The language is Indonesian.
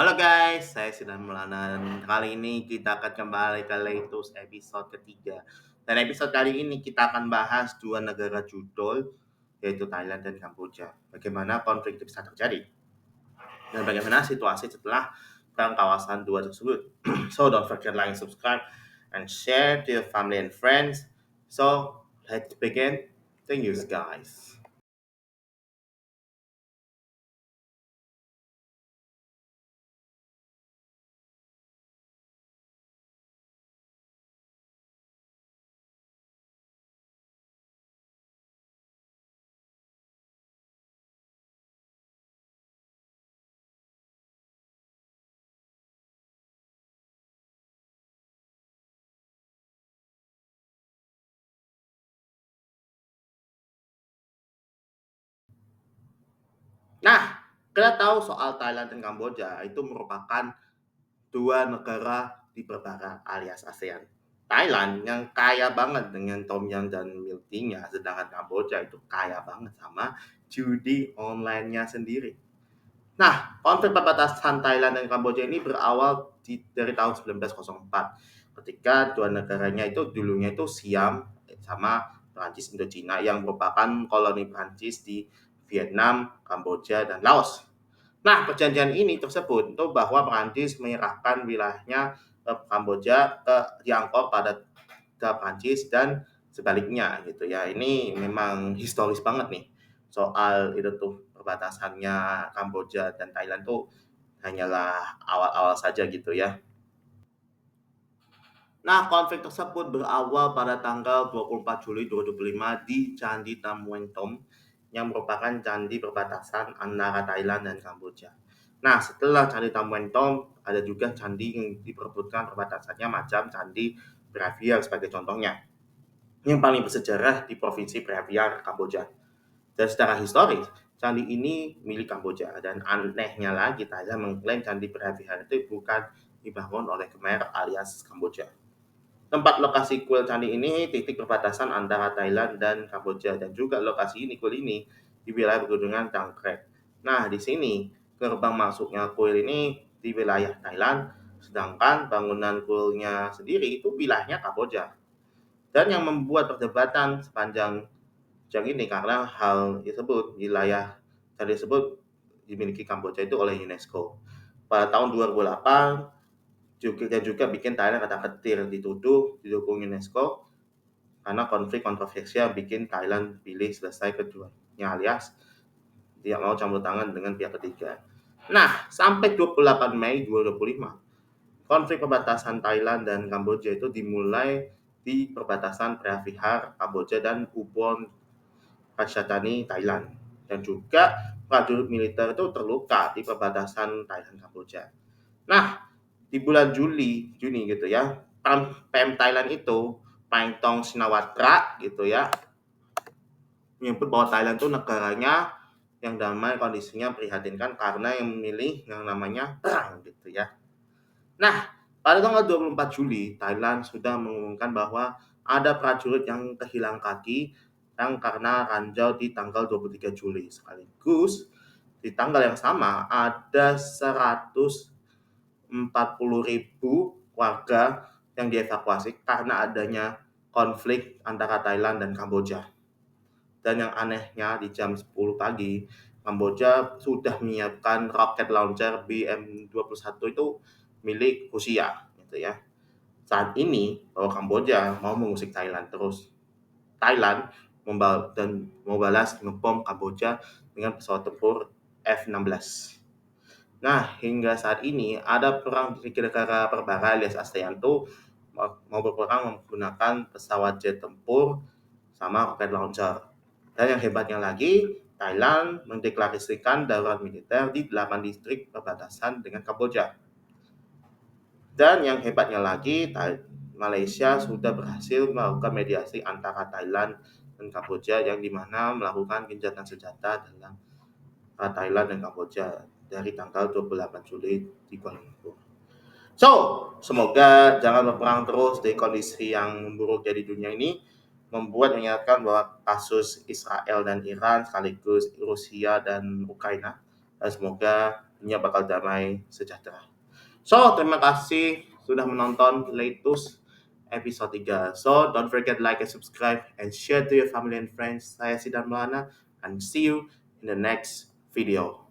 Halo guys, saya Sinan Maulana dan kali ini kita akan kembali ke Leitus episode ketiga. Dan episode kali ini kita akan bahas dua negara judul yaitu Thailand dan Kamboja. Bagaimana konflik itu bisa terjadi dan bagaimana situasi setelah perang kawasan dua tersebut. So don't forget like, subscribe, and share to your family and friends. So let's begin. Thank you guys. Nah, kita tahu soal Thailand dan Kamboja itu merupakan dua negara di perbatasan alias ASEAN. Thailand yang kaya banget dengan tom yum dan milk tea-nya, sedangkan Kamboja itu kaya banget sama judi online-nya sendiri. Nah, konflik perbatasan Thailand dan Kamboja ini berawal dari tahun 1904 ketika dua negaranya itu dulunya itu Siam sama Prancis Indochina yang merupakan koloni Prancis di Vietnam, Kamboja, dan Laos. Nah, perjanjian ini tersebut itu bahwa Prancis menyerahkan wilayahnya ke Kamboja ke Tiongkok pada ke Prancis dan sebaliknya gitu ya. Ini memang historis banget nih soal itu tuh perbatasannya Kamboja dan Thailand tuh hanyalah awal-awal saja gitu ya. Nah, konflik tersebut berawal pada tanggal 24 Juli 2025 di Candi Tam Muang Tom yang merupakan candi perbatasan antara Thailand dan Kamboja. Nah, setelah Candi Tam Muang Tom, ada juga candi yang diperebutkan perbatasannya macam Candi Braviar sebagai contohnya, yang paling bersejarah di Provinsi Braviar, Kamboja. Dan secara historis, candi ini milik Kamboja. Dan anehnya lagi, Thailand mengklaim Candi Braviar itu bukan dibangun oleh Khmer alias Kamboja. Tempat lokasi kuil candi ini titik perbatasan antara Thailand dan Kamboja dan juga lokasi ini kuil ini di wilayah pegunungan Chiang Rai. Nah, di sini gerbang masuknya kuil ini di wilayah Thailand, sedangkan bangunan kuilnya sendiri itu wilayahnya Kamboja. Dan yang membuat perdebatan sepanjang jam ini karena hal tersebut wilayah tadi tersebut dimiliki Kamboja itu oleh UNESCO. Pada tahun 2008 juga bikin Thailand kata-ketir dituduh didukung UNESCO karena konflik kontroversial bikin Thailand pilih selesai keduanya alias tidak mau campur tangan dengan pihak ketiga. Nah, sampai 28 Mei 2025, konflik perbatasan Thailand dan Kamboja itu dimulai di perbatasan Preah Kamboja dan Ubon Ratchathani, Thailand. Dan juga prajurit militer itu terluka di perbatasan Thailand Kamboja. Nah, di bulan Juni gitu ya, PM Thailand itu, Paengtong Shinawatra gitu ya, menyebut bahwa Thailand itu negaranya yang damai kondisinya prihatinkan karena yang memilih yang namanya perang gitu ya. Nah, pada tanggal 24 Juli, Thailand sudah mengumumkan bahwa ada prajurit yang kehilangan kaki yang karena ranjau di tanggal 23 Juli. Sekaligus di tanggal yang sama ada 140.000 warga yang dievakuasi karena adanya konflik antara Thailand dan Kamboja. Dan yang anehnya di jam 10 pagi, Kamboja sudah menyiapkan roket launcher BM-21 itu milik Rusia gitu ya. Saat ini bahwa Kamboja mau mengusik Thailand terus. Thailand mau balas ngebom Kamboja dengan pesawat tempur F-16. Nah, hingga saat ini ada perang di negara perbara alias ASEAN tuh mau berperang menggunakan pesawat jet tempur sama roket launcher. Dan yang hebatnya lagi, Thailand mendeklarasikan darurat militer di 8 distrik perbatasan dengan Kamboja. Dan yang hebatnya lagi, Malaysia sudah berhasil melakukan mediasi antara Thailand dan Kamboja yang dimana melakukan gencatan senjata dalam Thailand dan Kamboja dari tanggal 28 Juli di Kuala Lumpur. So, semoga jangan berperang terus di kondisi yang memburuk di dunia ini, membuat mengingatkan bahwa kasus Israel dan Iran sekaligus Rusia dan Ukraina, dan semoga dunia bakal damai sejahtera. So, terima kasih sudah menonton Leitus episode 3. So, don't forget like and subscribe and share to your family and friends. Saya Sidan Maulana and see you in the next video.